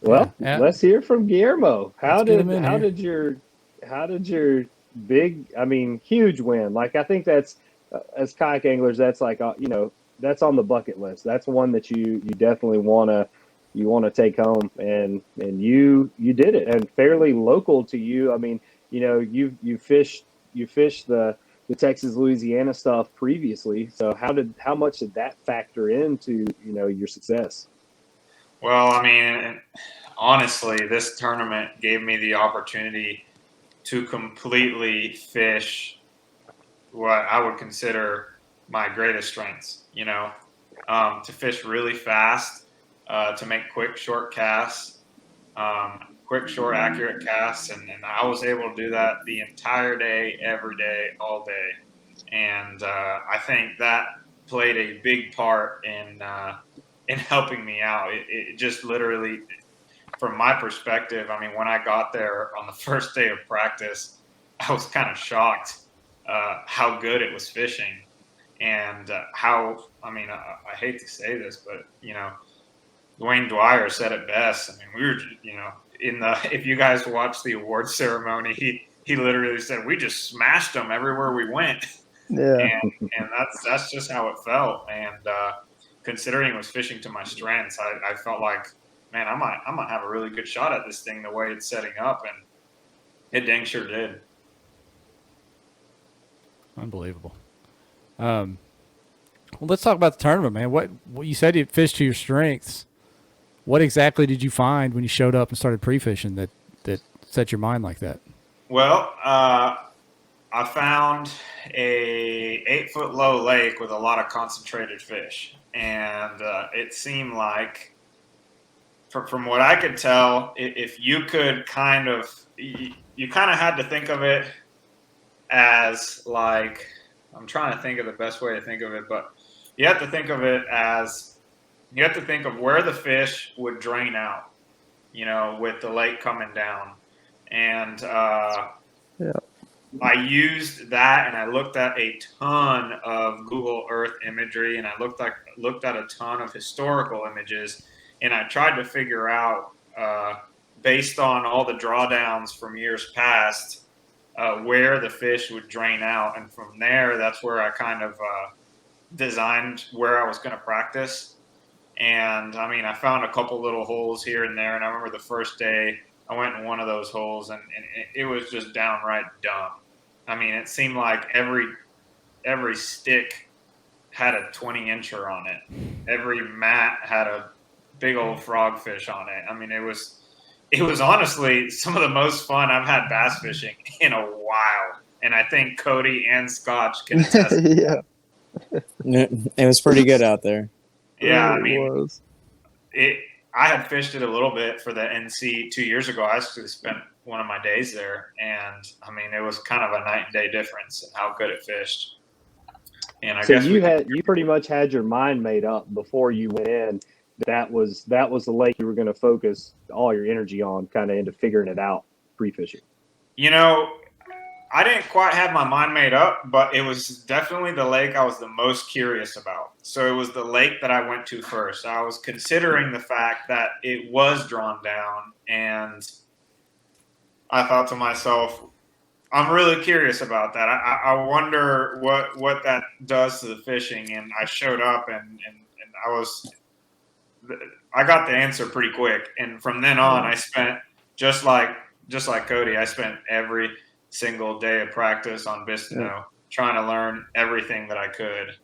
Yeah. Well, let's hear from Guillermo. Let's get him in here. How did your big, I mean, huge win? Like I think that's as kayak anglers, that's like that's on the bucket list. That's one that you definitely want to take home, and you did it, and fairly local to you. I mean, you fished the Texas Louisiana stuff previously. So how much did that factor into your success? Well, I mean, honestly, this tournament gave me the opportunity to completely fish what I would consider my greatest strengths. To fish really fast, to make quick, short casts, quick, short, accurate casts, and I was able to do that the entire day, every day, all day, and I think that played a big part in helping me out. It just literally, from my perspective, I mean, when I got there on the first day of practice, I was kind of shocked how good it was fishing, and how, I mean, I hate to say this, but Dwayne Dwyer said it best. I mean, we were, in the if you guys watched the award ceremony, he literally said we just smashed them everywhere we went, Yeah. and that's just how it felt. And considering it was fishing to my strengths, I felt like, man, I might have a really good shot at this thing the way it's setting up, and it dang sure did. Unbelievable. Well, let's talk about the tournament, man. What you said you fished to your strengths. What exactly did you find when you showed up and started pre-fishing that set your mind like that? Well, I found a 8-foot low lake with a lot of concentrated fish, and it seemed like, from what I could tell, if you could you kind of had to think of it as like, I'm trying to think of the best way to think of it, but you have to think of it as, you have to think of where the fish would drain out, with the lake coming down. And Yeah. I used that, and I looked at a ton of Google Earth imagery, and I looked at a ton of historical images, and I tried to figure out, based on all the drawdowns from years past, where the fish would drain out, and from there, that's where I kind of designed where I was going to practice. And I mean, I found a couple little holes here and there, and I remember the first day I went in one of those holes, and it was just downright dumb. I mean, it seemed like every stick had a 20-incher on it. Every mat had a big old frogfish on it. I mean, it was honestly some of the most fun I've had bass fishing in a while. And I think Cody and Scotch can attest. Yeah. It was pretty good out there. Yeah, I It mean, was. I had fished it a little bit for the NC 2 years ago. I actually spent one of my days there, and I mean, it was kind of a night and day difference in how good it fished. And I So guess we could. you pretty much had your mind made up before you went in. That was the lake you were going to focus all your energy on, kind of into figuring it out pre-fishing. You know, I didn't quite have my mind made up, but it was definitely the lake I was the most curious about. So it was the lake that I went to first. I was considering the fact that it was drawn down, and I thought to myself, I'm really curious about that. I wonder what that does to the fishing. And I showed up, and I got the answer pretty quick. And from then on, I spent, just like Cody, I spent every single day of practice on Bistineau trying to learn everything that I could.